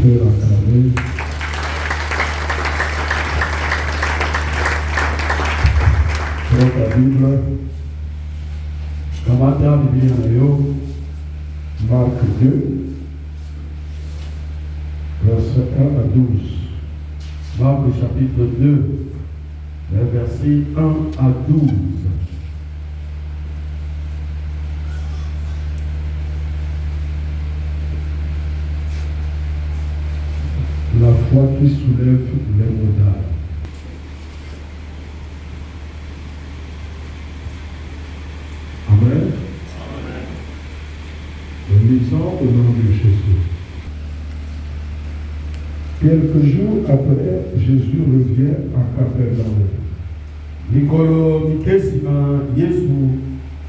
pouvez l'acclamer. Dans ta Bible, Kamata Bibi Anayo, Marc 2, verset 1 à 12. Marc chapitre 2, verset 1 à 12. La foi qui soulève les montagnes. Amen. Nous lisons au nom de Jésus. Quelques jours après, Jésus revient à Capernaum. Nicolo Mikesima Yesu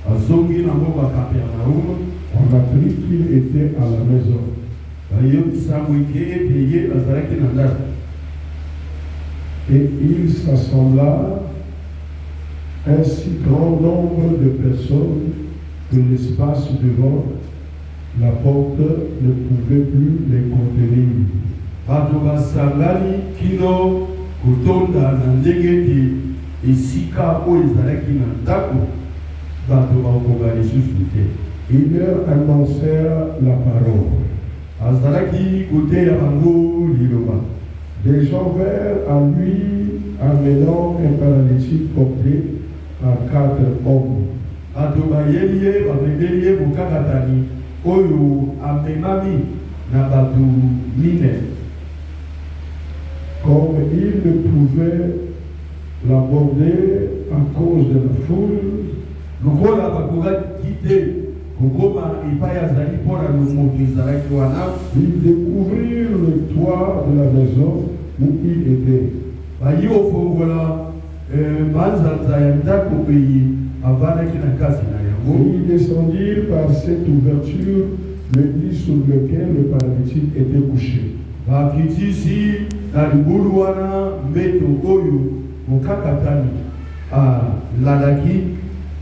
Azongi Namoba Capernaum. On a appris qu'il était à la maison. Et il s'assembla un si grand nombre de personnes que l'espace devant la porte ne pouvait plus les contenir. Ils leur annoncèrent la parole. Des gens vinrent à lui amenant un paralytique porté par 4 hommes. Comme ils ne pouvaient l'aborder à cause de la foule, ils découvrirent le toit de la maison où il était. Ils descendirent par cette ouverture le lit sur lequel le paralytique était couché.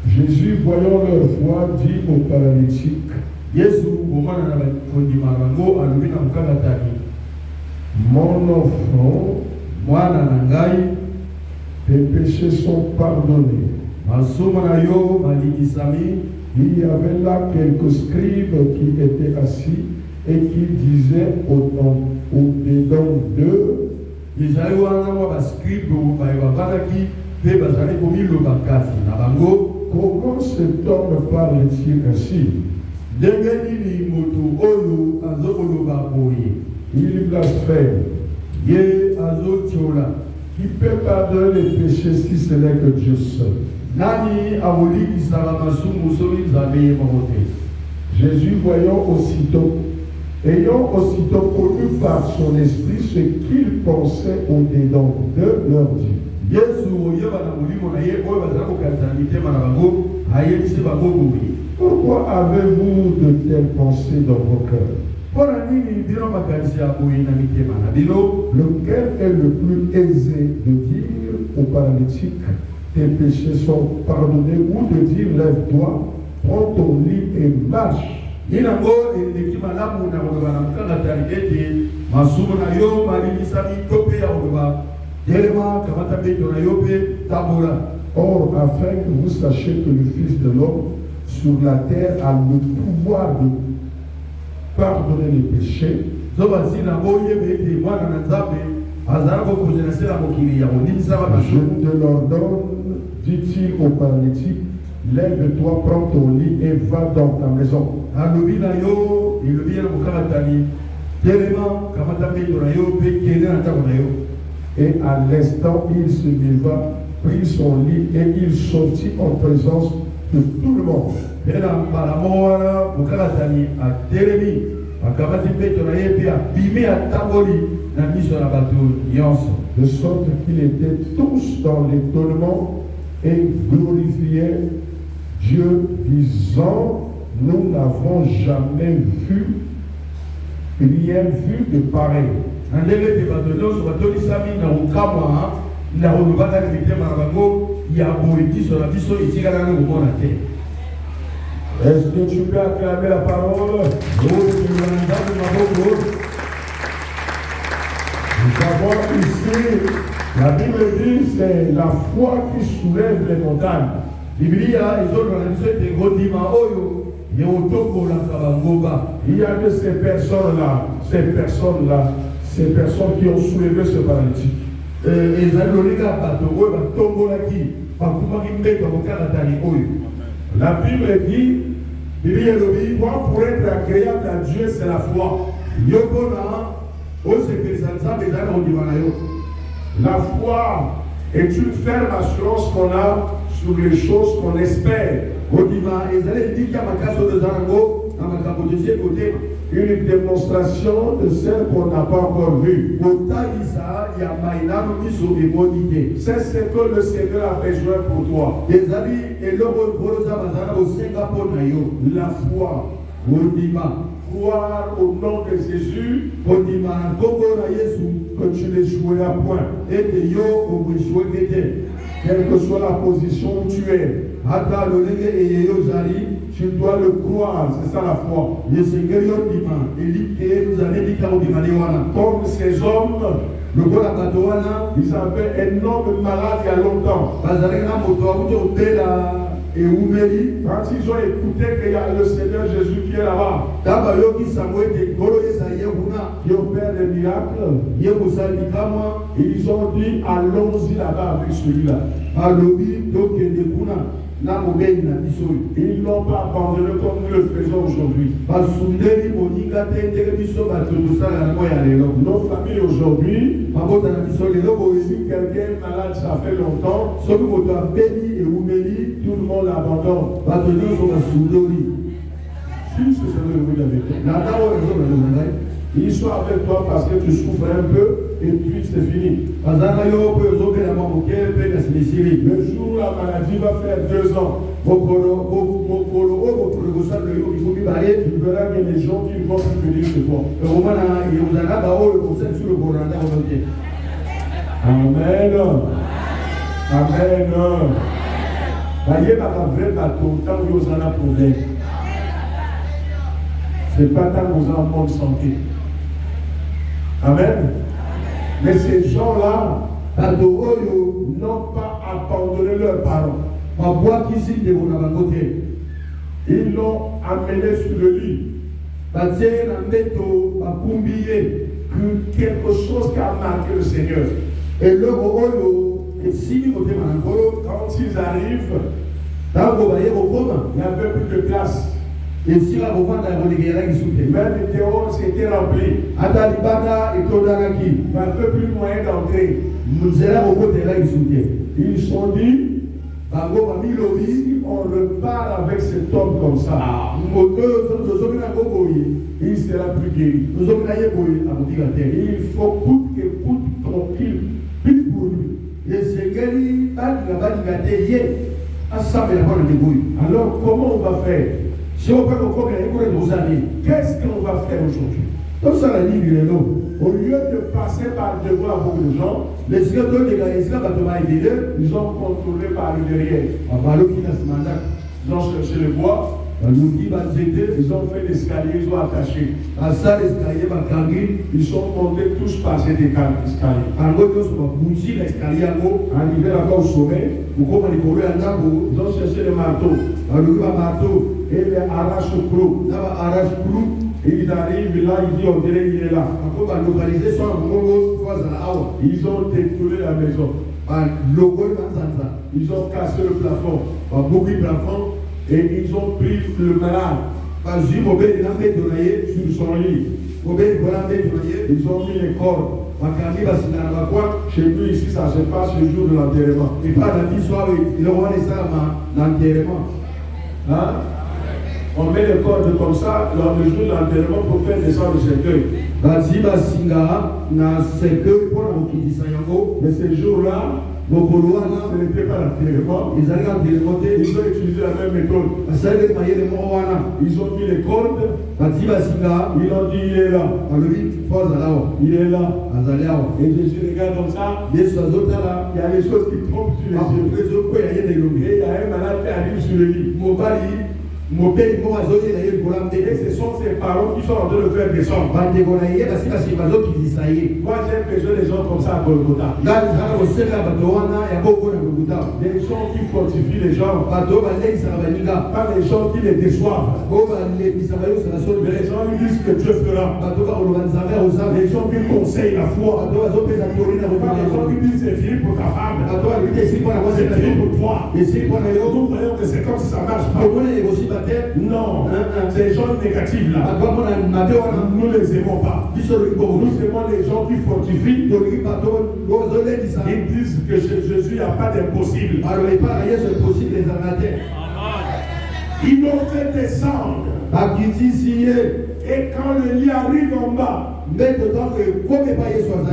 Jésus, voyant leur foi, dit au paralytique, mon enfant, tes péchés sont pardonnés. Il y avait là quelques scribes qui étaient assis et qui disaient au-dedans d'eux, comment cet homme parle-t-il ainsi? Il blasphème. Qui peut pardonner les péchés si ce n'est que Dieu seul? Jésus ayant aussitôt connu par son esprit ce qu'il pensait au-dedans d'eux, leur dit, pourquoi avez-vous de telles pensées dans vos cœurs? Lequel est le plus aisé de dire au paralytique, tes péchés sont pardonnés, ou de dire, lève-toi, prends ton lit et marche? Or, afin que vous sachiez que le Fils de l'homme sur la terre a le pouvoir de pardonner les péchés, je te l'ordonne, dit-il au paralytique, lève-toi, prends ton lit et va dans ta maison. Et à l'instant, il se leva, prit son lit et il sortit en présence de tout le monde. De sorte qu'ils étaient tous dans l'étonnement et glorifiaient Dieu, disant, nous n'avons jamais vu, rien vu de pareil. Est-ce que tu peux acclamer la parole? avons ici, la Bible dit, c'est la foi qui soulève les montagnes. Il y a de ces personnes-là, ces personnes qui ont soulevé ce paralytique. La Bible dit, pour être agréable à Dieu, c'est la foi. La foi est une ferme assurance qu'on a sur les choses qu'on espère. Une démonstration de celle qu'on n'a pas encore vue. C'est ce que le Seigneur a besoin pour toi. La foi. Croire au nom de Jésus, que tu ne joueras point. Quelle que soit la position où tu es, tu dois le croire, c'est ça la foi. Comme ces hommes, ils avaient un homme malade il y a longtemps. Quand ils ont écouté qu'il y a le Seigneur Jésus qui est là-bas, qui opère des miracles, ils ont dit allons-y là-bas avec celui-là. Ils n'ont pas abandonné comme nous le faisons aujourd'hui. Nos familles aujourd'hui, si quelqu'un est malade, ça fait longtemps, tout le monde l'abandonne. Si ce serait le bruit avec toi. Ils sont avec toi parce que tu souffres un peu et puis c'est fini. Le jour où la maladie va faire 2 ans, tu verras qu'il y a des gens qui vont plus venir chez toi. Amen. Amen. C'est pas tant que vous en bonne santé. Amen. Mais ces gens-là, n'ont pas abandonné leurs parents. Ils l'ont amené sur le lit. Quelque chose qui a marqué le Seigneur. Et quand ils arrivent, il n'y avait plus de place. Même les théories s'étaient remplis. Il n'y avait plus moyen d'entrer. Ils se sont dit, on repart avec cet homme comme ça. Il sera plus guéri. Il faut coûte que coûte tranquille, plus pour lui. Alors comment on va faire? Qu'est-ce qu'on va faire aujourd'hui? Au lieu de passer par devant beaucoup de gens, ils ont contrôlé par le derrière. Ils ont cherché le bois. Ils ont fait l'escalier, ils ont attaché. Ils sont montés tous par cet escalier. Arrivé là-bas au sommet, ils ont cherché le marteau. Et les arrache-clous. Et ils arrivent là, ils disent on dirait qu'il est là. Ils ont détruit la maison. Ils ont cassé le plafond. Et ils ont pris le malade. Sur son lit. Ils ont mis les cordes. Chez nous ici, ça se passe le jour de l'enterrement. Et pas la vie soir, il aura l'enterrement. Hein? On met les cordes comme ça lors du jour de l'enterrement pour faire descendre le cercueil. Mais ce jour-là, ce n'était pas l'enterrement. Ils ont utilisé la même méthode. Ils ont mis les cordes. Ils ont dit il est là. Il est là. Et Jésus regarde comme ça. Il y a les choses qui tombent sur les yeux. Et il y a un malade qui arrive sur le lit. Et ce sont ces parents qui sont en train de le faire descendre. Moi j'ai besoin des gens comme ça à Golgotha. Des gens qui fortifient les gens. Pas des gens qui les déçoivent. Mais les gens qui disent que Dieu fera. Les gens qui conseillent la foi. Pas les gens qui disent c'est fini pour ta femme. C'est fini pour toi. Nous voyons que c'est comme si ça marche pas. Non, ces gens négatifs là, nous ne les aimons pas. Nous aimons les gens qui fortifient. Ils disent que chez Jésus il n'y a pas d'impossible. Ils l'ont fait descendre. Et quand le lit arrive en bas,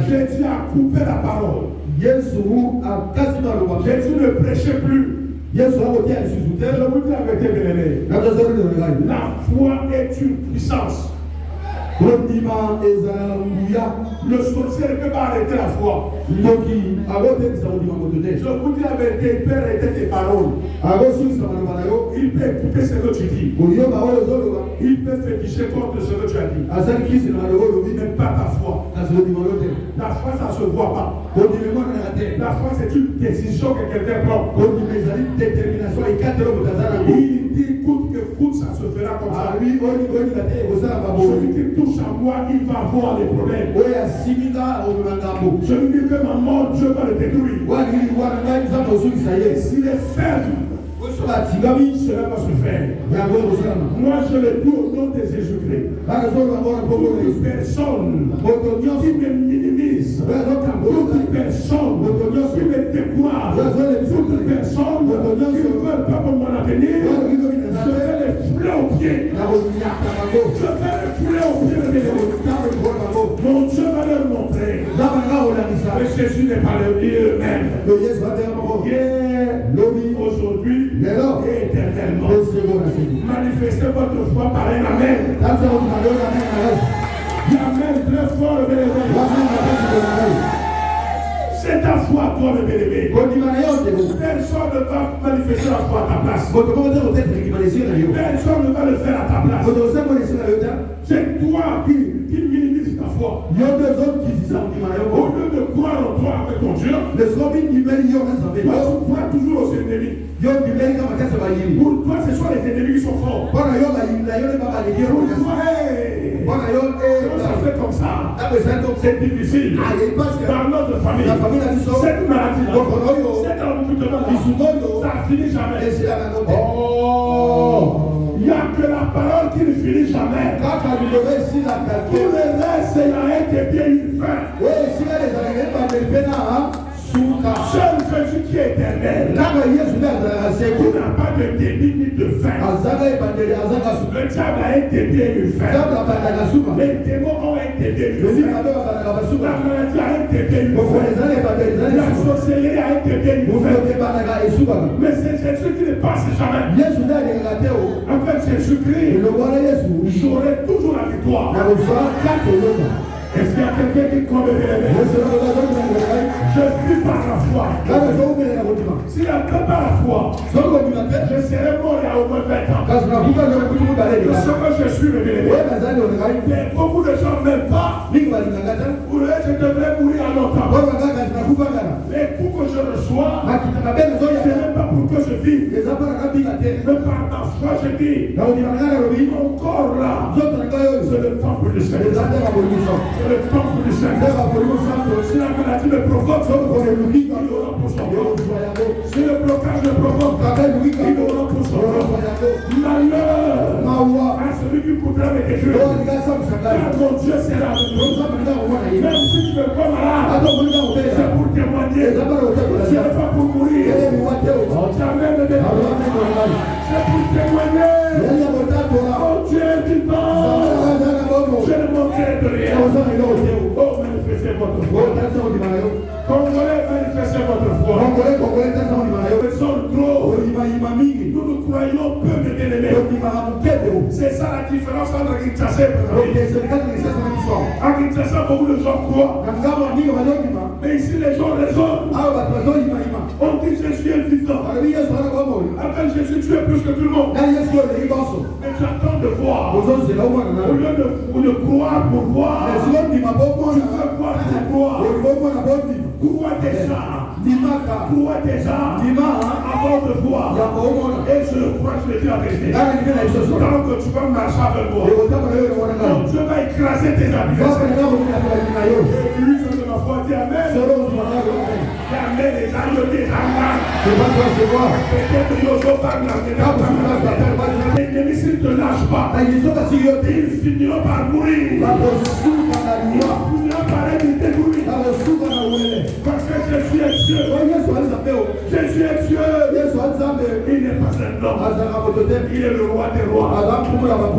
Jésus a coupé la parole. Jésus ne prêchait plus. Je vous dis la vérité, bien-aimé. La foi est une puissance. Le sorcier ne peut pas arrêter la foi. Je vous dis la vérité, il peut arrêter tes paroles. Il peut écouter ce que tu dis. Il peut féticher contre ce que tu as dit. Mais pas ta foi. La foi, ça ne se voit pas. La foi, c'est une décision que quelqu'un prend. Il dit coûte que coûte, ça se fera comme ça. Celui qui touche à moi, il va avoir des problèmes. Je lui dis que ma mort, Dieu va le détruire. S'il est faible, cela va se faire. Moi, je le dis au nom de Jésus-Christ. Toute personne qui me minimise, toute personne qui me décourage, toute personne qui ne veut pas pour mon avenir, je vais les fouler aux pieds. Je vais les fouler aux pieds de mes ennemis. Mon Dieu va leur montrer que Jésus n'est pas le Dieu même. Aujourd'hui et éternellement. Manifestez votre foi par un amen. Amen très fort, bien-aimé. C'est ta foi, toi, le bien-aimé. Personne ne va manifester la foi à ta place. Personne ne va le faire à ta place. C'est toi qui minimises ta foi. Au lieu de croire en toi avec ton Dieu, tu crois toujours aux ennemis. Pour toi, ce sont les ennemis qui sont forts. Pour toi, quand ça fait comme ça, c'est difficile. Dans notre famille, cette maladie-là, cet emboutement-là, ça ne finit jamais. Il n'y a que la parole qui ne finit jamais. Tout le reste, il y a été bien une fin. Seul Jésus qui est éternel. Qui n'a pas de début ni de fin. Le diable a un début et une fin. Les démons ont un début et une fin. La maladie a un début et une fin. La sorcellerie a un début et une fin. Mais c'est Jésus qui ne passe jamais. En fait, Jésus-Christ, j'aurai toujours la victoire. Est-ce qu'il y a quelqu'un qui croit bien? Je vis par la foi. S'il n'y a que par la foi, je serai mort il y a au moins 20 ans. Ce que je suis révélé. Beaucoup de gens n'aiment pas. Je devrais mourir à longtemps. Les coups que je reçois, ce n'est pas pour que je vive. Mais par la foi, je dis, mon corps là, c'est le temple du Seigneur. Le temple du Seigneur. Si la maladie me provoque, il aura pour son corps. Si le blocage me provoque, il aura pour son corps. Malheur à celui qui voudra me détruire. Car mon Dieu sera avec nous. Même si tu ne veux pas malade, c'est pour témoigner. Ce n'est pas pour mourir. Jamais me détruire. C'est pour témoigner. Oh Dieu est vivant. Je ne manquerai de rien. Oh, manifestez votre foi. Congolais, manifestez votre foi. Nous sommes trop. Nous nous croyons peu de bien-aimés. C'est ça la différence entre Kinshasa et Brazzaville. À Kinshasa, beaucoup de gens croient. Mais ici, les gens raisonnent. On dit Jésus est vivant. Après Jésus, tu es plus que tout le monde. Mais tu attends de voir. Au lieu de croire pour voir, tu veux voir pour voir. Crois déjà. Crois déjà avant de voir. Et je crois que je l'ai dit la vérité. Tant que tu vas marcher avec moi, donc Dieu va écraser tes adversaires. Et lui, c'est de ma foi, dis Amen. Amen, les amis, des amis. Peut-être que Yoso parle la l'ennemi s'il ne te lâche pas, il finira par mourir. Il finira par être détruit. Parce que Jésus est Dieu. Jésus est Dieu. Il n'est pas un homme. Il est le roi des rois.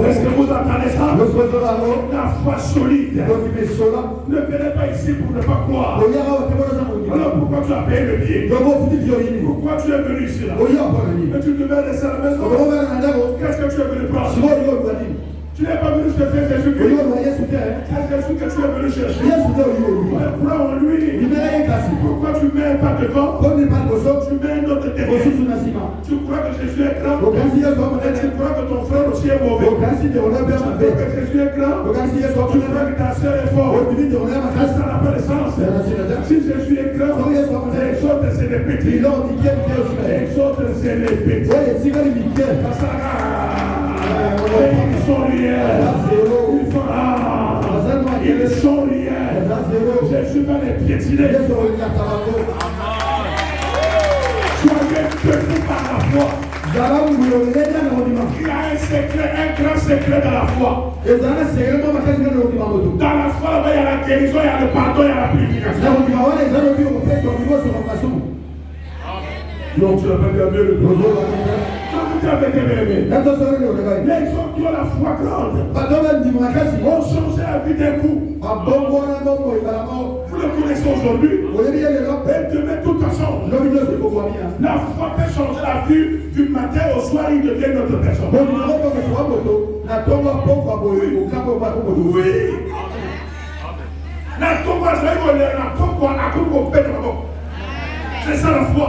Est-ce que vous entendez ça? La foi solide. Ne venez pas ici pour ne pas croire. Alors pourquoi tu as payé le billet? Pourquoi tu es venu ici là? Et tu devais laisser à la maison. Qu'est-ce que tu es venu prendre? Tu n'es pas venu chercher Jésus-Christ. C'est Jésus que tu es venu chercher. Mais crois en lui. Pourquoi tu ne mets pas devant? Tu mets un autre derrière. Tu crois que Jésus est grand? Et tu crois que ton frère aussi est mauvais? Tu crois que Jésus est grand? Tu crois que ta soeur est forte? Ça n'a pas de sens. Si Jésus est grand, les autres c'est des petits. Les autres c'est les petits. Ils sont liés. Ils sont liés. Jésus va les piétiner. Soyez tenus par la foi. Il y a un secret, un grand secret dans la foi. Dans la foi, il y a la guérison, il y a le pardon, il y a la purification. Donc tu n'as pas perdu le bonjour. Les gens qui ont la foi grande ont changé la vie d'un coup. Vous le connaissez aujourd'hui. Et demain tout a changé. La foi peut changer la vie du matin au soir, il devient notre personne. C'est ça la foi.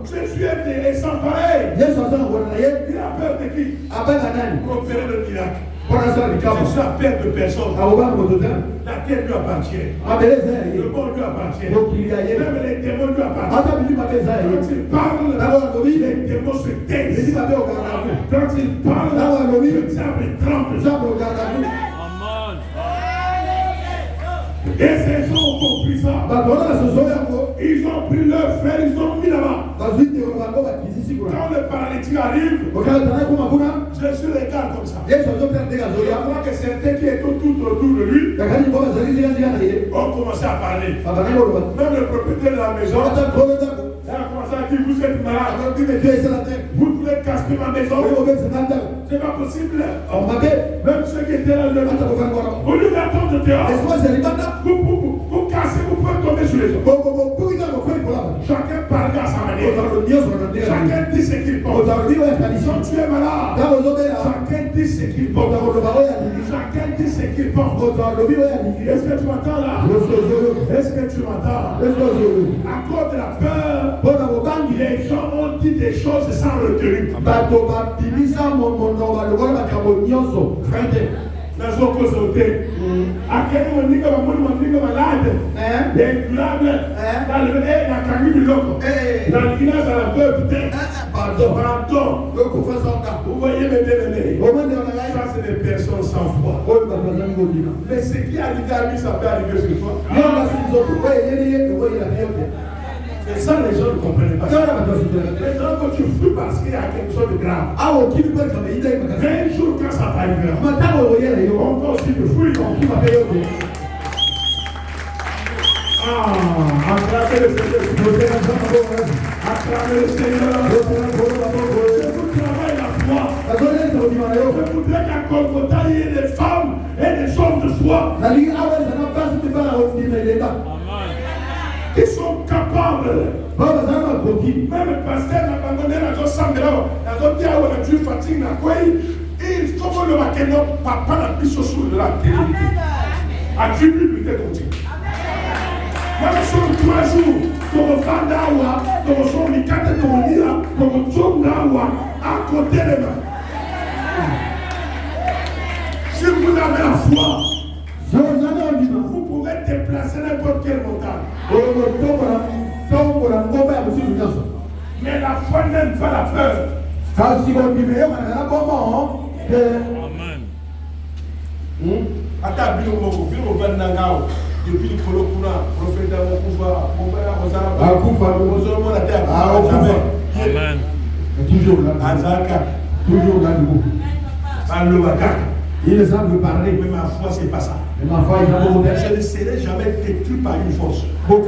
Jésus est né et sans pareil. Il a peur de qui? Pour faire le miracle. Jésus a peur de personne. La terre lui appartient. Le monde lui appartient. Même les démons lui appartiennent. Quand il parle, les démons se taisent. Quand il parle, le diable tremble. Et ces gens ont compris ça. Ils ont pris leur frère, ils ont mis là-bas. Quand le paralytique arrive, Jésus regarde comme ça. Il voit que certains qui étaient tout autour de lui ont commencé à parler. Même le propriétaire de la maison il a commencé à dire, vous êtes malade. Vous voulez casser ma maison. C'est pas possible. Même ceux qui étaient là, au lieu d'attendre dehors, vous cassez, vous pouvez tomber sur les gens. Chacun parle à sa manière. Chacun dit ce qu'il pense. Quand tu es malade, chacun dit ce qu'il pense. Chacun dit ce qu'il pense. Est-ce que tu m'entends là? Est-ce que tu m'entends? À cause de la peur, les gens ont dit des choses sans retenue. À quel moment on dit que malade, incurable, dans le village à la veuve, pardon. Vous voyez mes bien-aimés, ça c'est des personnes sans foi. Mais ce qui est arrivé à lui, ça peut arriver sur toi. C'est ça, les gens ne comprennent pas. Les gens, quand tu fuis parce qu'il y a quelque chose de grave. Un jour, quand ça t'arrivera, on va aussi te fuir. Acclamez le Seigneur. Acclamez le Seigneur. Je vous travaille la foi. Je voudrais qu'à Golgotha, il y ait des femmes et des hommes de foi. Ils sont capables. Même le pasteur n'a abandonné la chose sans grave. La chose qui a eu Dieu fatigue la quoi. Il faut que le matin, papa n'a plus sur la télé. À 10 minutes, il était comme Moi, je suis 3 jours. Comme Fandawa, comme son Mikate, comme Nira, comme Tchongawa, à côté de moi. Si vous avez la foi, vous pouvez déplacer n'importe quelle montagne. Mais la foi n'aime pas la peur. Depuis le Kolokuna, prophète d'Amokufa, mon père Amen. Toujours là. Azaka. Toujours là debout. Il ne semble parler. Mais ma foi, c'est pas ça. Mais ma foi, je ne serai jamais détruit par une force. Moi,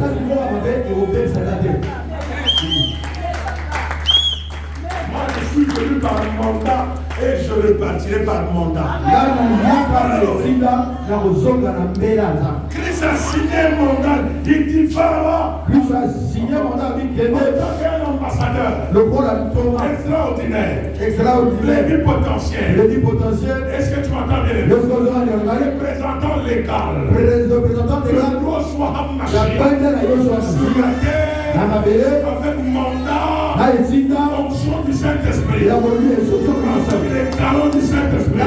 je suis venu par mandat et je ne partirai par mandat. Christ a signé un mandat. Il dit Pharaon. Christ a signé un mandat. Un ambassadeur extraordinaire, plénipotentiaire. Est-ce que tu m'entends bien? Représentant légal. Le roi soit marché avec mandat, fonction du Saint-Esprit. Les canons du Saint-Esprit.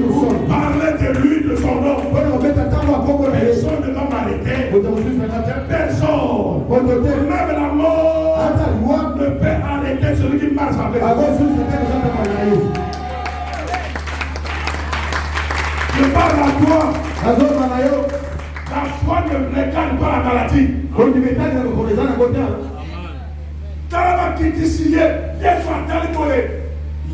Vous parlez de lui, de son nom. Personne ne va m'arrêter. Personne. Même la mort ne peut arrêter celui qui marche avec nous. Je parle à toi. La foi ne réclame pas la maladie.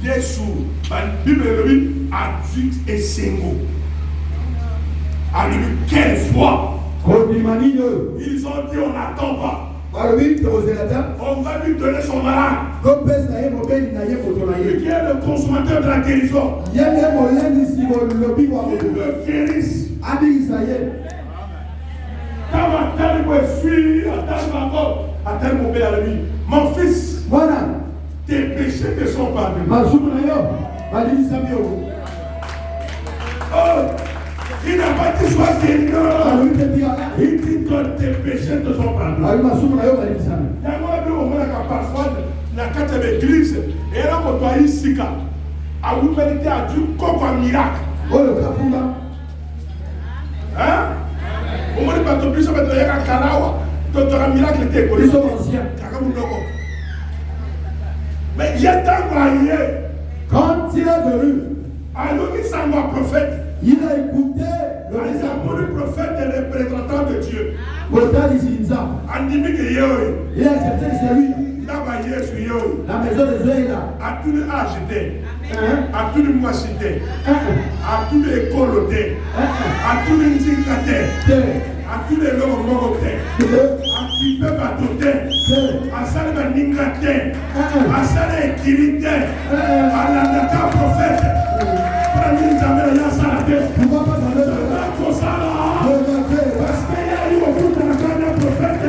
Yesu, la Bible dit adulte et single. Alléluia, quelle foi! Ils ont dit on n'attend pas. On va lui donner son malade. Qui est le consommateur de la guérison. Il le guérisse. Mon fils, tes péchés te sont pardonnés. Oh, il n'a pas dit sois Seigneur. Il dit que tes péchés te sont pardonnés. Parfois, la carte de l'église, et là, on doit ici, à vous mériter à Dieu comme un miracle. Hein? Au moins, pas de plus, on va te dire à Kanawa. Tu auras un miracle, tu es connu. Mais Dieu t'a envoyé. Quand il est venu, alors il s'envoie prophète. Il a écouté le prophète et le représentant de Dieu. Il a accepté c'est lui. La maison de Dieu est là. À tous les âges, à tous les mois, à tous les écoles, à tous les indicateurs, à tous les logos, à qui peuvent adopter, à celle de l'ingate, à celle de l'irrité, à la prophète. Parce qu'il y a eu au bout de la grande prophète,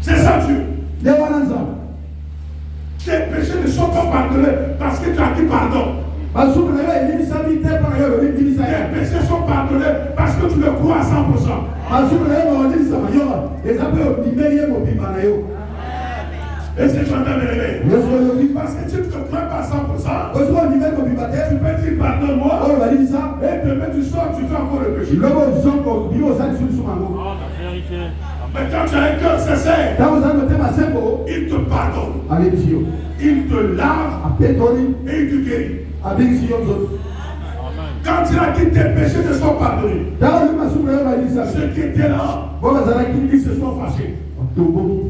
c'est ça Dieu. Tes péchés ne sont pas pardonnés parce que tu as dit pardon. Tes péchés sont pardonnés parce que tu le crois à 100%. Est-ce que tu entends mes parce que si tu ne te crois pas à 100%, tu peux dire pardonne-moi. Et demain tu sors, tu fais encore le péché. Mais quand tu as un cœur sincère, il te pardonne. Il te lave et il te guérit. Quand il a dit tes péchés te sont pardonnés, ceux qui étaient là, ils se sont fâchés.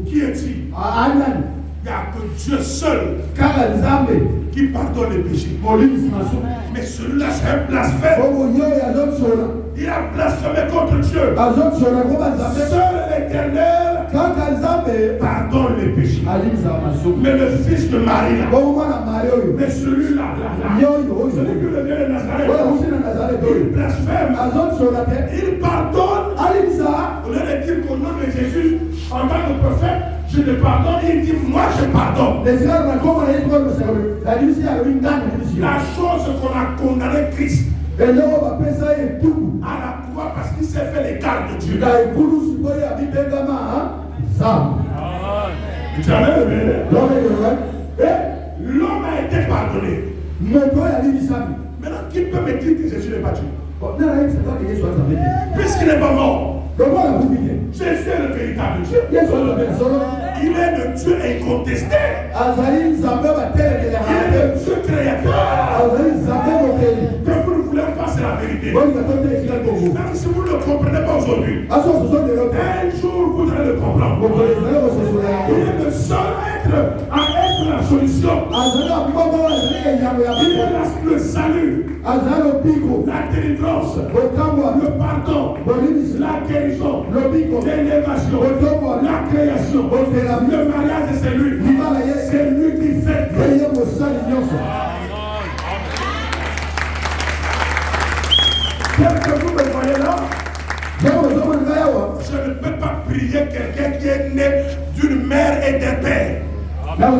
Qui est-il? Il n'y a que Dieu seul qui pardonne les péchés. Mais celui-là, c'est un blasphème. Il a blasphémé contre Dieu. Seul l'Éternel pardonne les péchés. Mais le fils de Marie, mais celui-là, celui qui vient de Nazareth, il blasphème. Il pardonne. Au lieu de dire qu'au nom de Jésus, en tant que prophète, je te pardonne. Il dit, moi je pardonne. La chose qu'on a condamné Christ à la croix parce qu'il s'est fait l'égal de Dieu. L'homme a été pardonné. Maintenant, qui peut me dire que Jésus n'est pas Dieu? Puisqu'il n'est pas mort. Jésus est le véritable Dieu. Il est le Dieu incontesté. Il est le Dieu créateur. Que vous ne voulez pas, c'est la vérité. Même si vous ne le comprenez pas aujourd'hui, un jour vous allez le comprendre. Il est le seul être à être la solution. Il est le salut, la délivrance, le pardon, la guérison, l'élévation, la création, le mariage, c'est lui. C'est lui qui fait. Tel que vous me voyez là, je ne peux pas prier quelqu'un qui est né d'une mère et d'un père. Je ne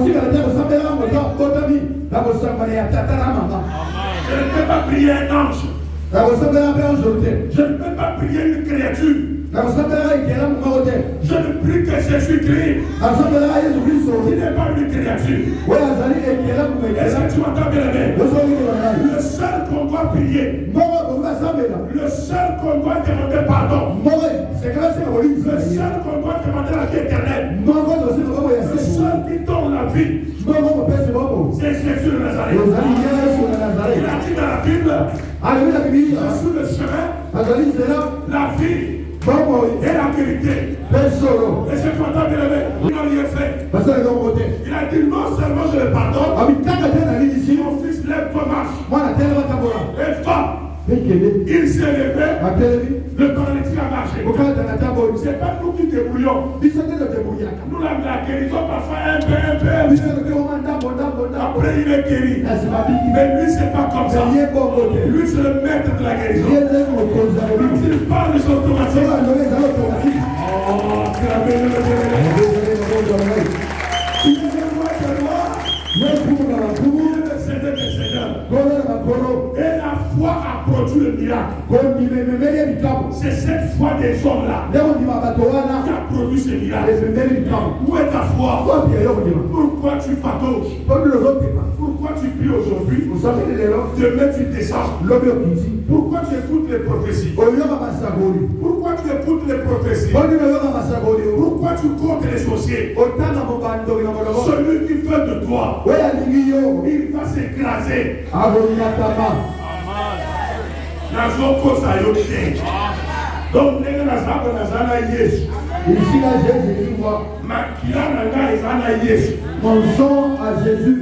peux pas prier un ange. Je ne peux pas prier une créature. Je ne prie que Jésus-Christ, qui n'est pas une créature. Est-ce que tu m'entends bien? Le seul qu'on doit prier, le seul qu'on doit demander pardon, le seul qu'on doit demander la vie éternelle, le seul qui donne la vie, c'est Jésus de Nazareth. Il a dit dans la Bible, sur le chemin, la vie et la vérité. Est-ce que tu m'entends bien? Il n'a rien fait. Il a dit non seulement je le pardonne, mon fils lève ton marche. Et va. Il s'est levé, le paralytique a marché. C'est pas nous qui débrouillons. Nous la guérison parfois un peu. Après il est guéri. Mais lui c'est pas comme ça. Lui c'est le maître de la guérison. Il parle de son automatique. Oh, c'est la et la foi a produit le miracle. C'est cette foi des hommes-là qui a produit ce miracle. Où est ta foi? Pourquoi tu patauges? Pourquoi tu pries aujourd'hui? Demain tu descends. Pourquoi tu écoutes les prophéties? Pourquoi tu écoutes les prophéties? Pourquoi tu comptes les sorciers? Celui qui fait de toi, il va s'écraser. Donc, mon sang à Jésus.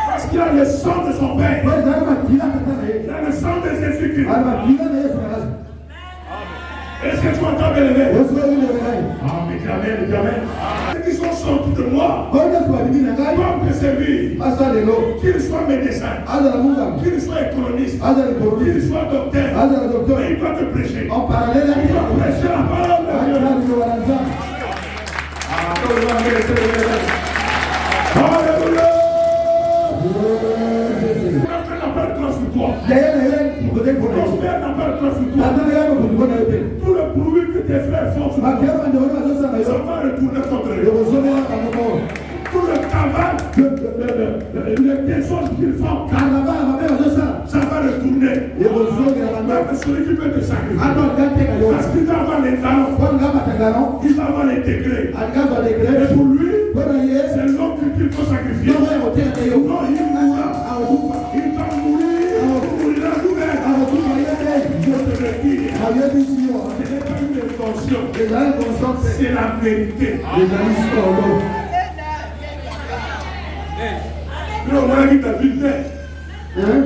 Parce qu'il a le sang de son père. Il a le sang de Jésus-Christ. Est-ce que tu m'entends bien? Ah, mais jamais. Ceux qui sont sortis de moi doivent me servir. Qu'ils soient médecins, qu'ils soient économistes, qu'ils soient docteurs. Mais ils doivent te prêcher. Il doit prêcher la parole de Dieu. Alléluia. Tout le bruit que tes frères font, ça va retourner contre eux. Tout le travail, les personnes qu'ils font, ça va retourner. Même celui qui peut te sacrifier. Parce qu'il va avoir les talents, il va avoir les degrés. Et pour lui, c'est l'homme qu'il faut sacrifier. Non, il mourra. Il va mourir. C'est la vérité. On a dit David,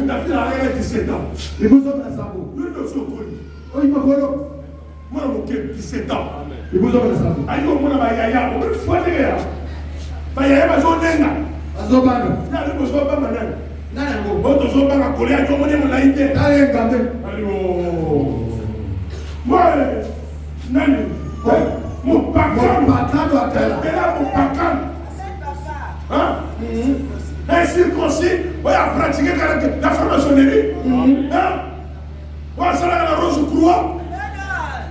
David a 17 ans. Et vous êtes à Sabo. Nous ne sommes connus. Moi, j'ai 17 ans. Et vous êtes à Sabo. Aïe, moi, je suis à Yaya. Azobana. Nani bozobanga nani? Nani yango? Moto zobanga kolia jomone molaite. Nani ngande? Allo. Moi nani? Mopakano atela. Ela mopakano. Hein? Un circoncis, on a pratiqué la franc-maçonnerie. Hein? On a salé la rose croix.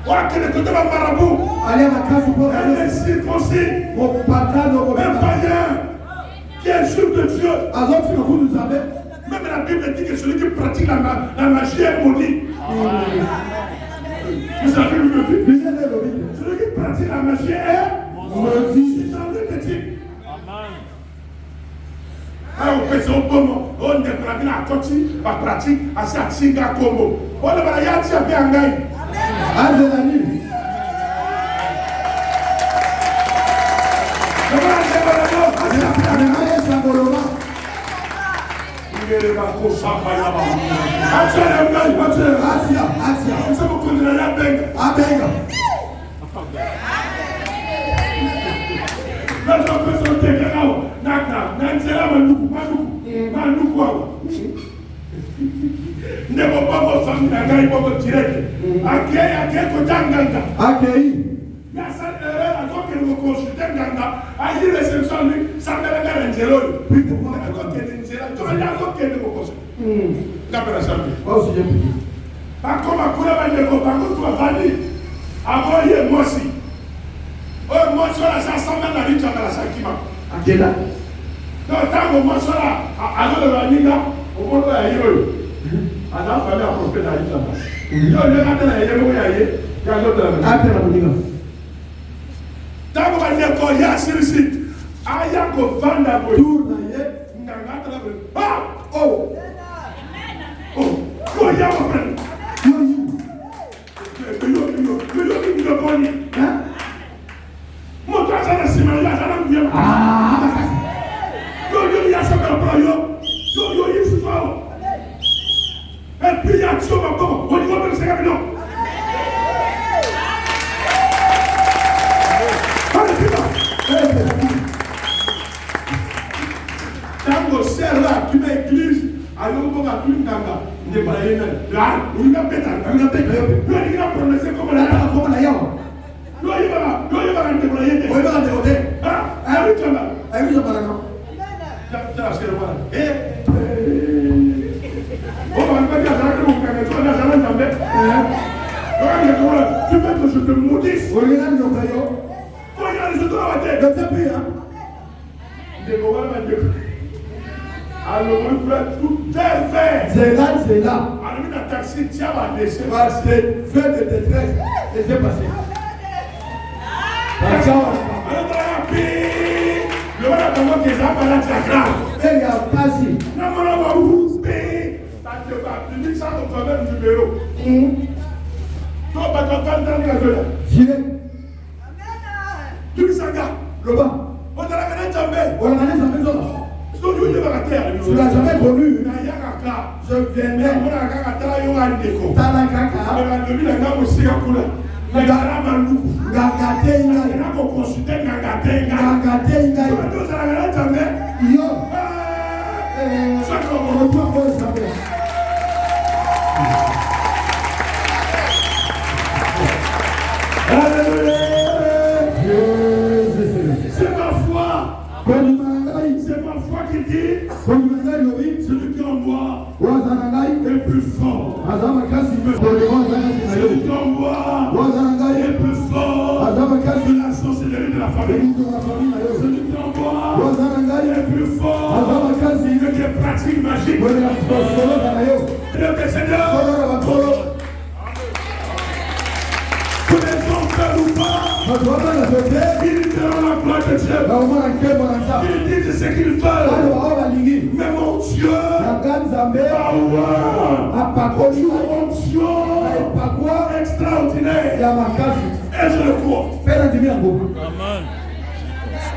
On a créé le côté de marabout. Allez à la case pour un circoncis. Un païen qui insulte Dieu. Même la Bible dit que celui qui pratique la magie est maudit. Vous savez le dit? Celui qui pratique la magie est maudit. C'est dans le métier. On peut se on est pratique la côté, la pratique à sa tsinga combo. On est là, il y a bien un gars.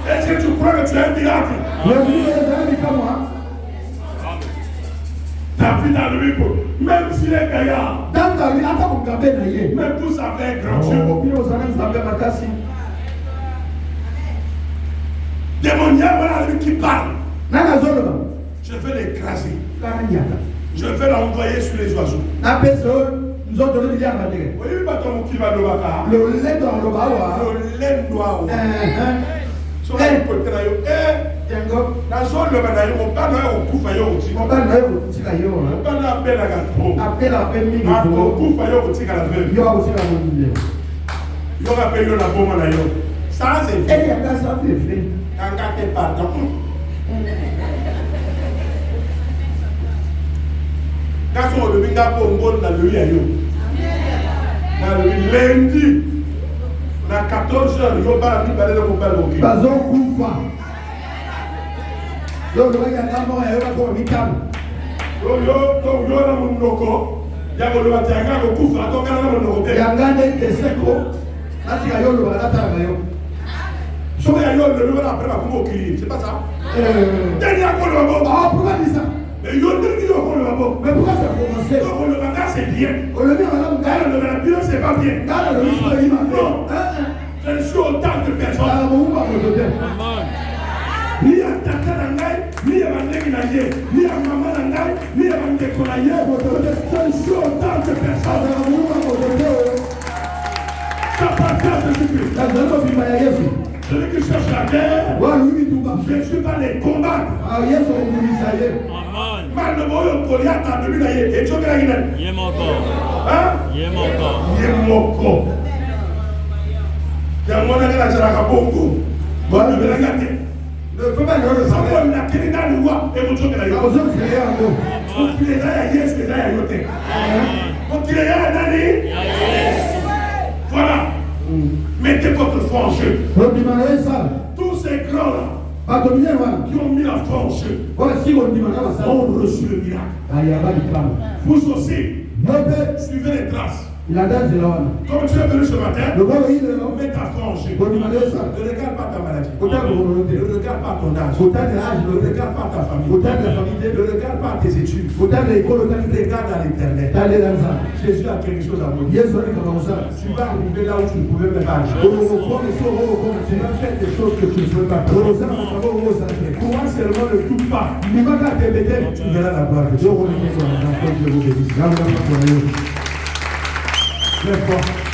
Est-ce que tu crois que tu es un miracle? David a lui, même s'il est gaillard, même tout ça fait grand Dieu. Démoniaque, voilà lui qui parle. Je vais l'écraser. Je vais l'envoyer sur les oiseaux. Oui, bâton qui va le baka. Le lait dans le bas. Le lait noir. So là, il peut être là. Dans son le banaï, on parle là au coup faillot au tigre. On parle là au tigre. On parle là à peine à gâteau. Appelle à peine mille. Au coup faillot au tigre à la veuve. Il y aura aussi la bonne idée. Il y aura payé la bombe à la yo. Ça c'est fait. Et il y a pas ça fait. Quand t'es pardon. Quand on le binga pour un bon dans le yayo. Dans le lundi. À 14h, il y a pas de balai de mon père. Pas un coup pas. Donc, le gars a mort et il va pour un micam. Yo, il y a mon loco. Il y a mon loco. Il y a mon coup. Il y a mon loco. Il y a un gars de seco. Là, il y a le loco. Là, il y a le loco. Si il y a le loco, après, il va pour c'est pas ça. Dernier coup, le loco. Ah, pourquoi dis ça? Mais il y a le loco. Mais pourquoi ça a commencé? Le loco, c'est bien. Le loco, c'est pas bien. Non. Je suis autant de personnes. Ni à Tata Nangai, ni à Mandé Nagé, ni à Maman Nangai, ni à Mandé Kolaye. Je suis autant de personnes. Ça partage de ce celui qui cherche la guerre, je ne suis pas les combattre. Mal de Boyo Goliath a devenu la et tu as dit Yemoko. Hein? Yemoko. Il y a un moment où il y a un bongo. Bon, le regarder. Le peuple a le savoir. La Kénéna le voit et vous jouez la yote. Vous les avez yes, les avez yoté. Vous les avez nani. Voilà. Mettez votre foi en jeu. Tous ces grands-là qui ont mis la foi en jeu ont reçu le miracle. Vous aussi, suivez les traces. Comme tu es venu ce matin, mets ta foi en jeu. Ne regarde pas ta maladie. Ne regarde pas ton âge. Ne regarde pas ta famille. Ne regarde pas tes études. Regarde à l'éternel. Jésus a quelque chose à vous dire. Tu vas arriver là où tu ne pouvais même pas. Tu vas faire des choses que tu ne peux pas. Comment seulement ne doute pas. Tu verras la gloire de Dieu. Très fort.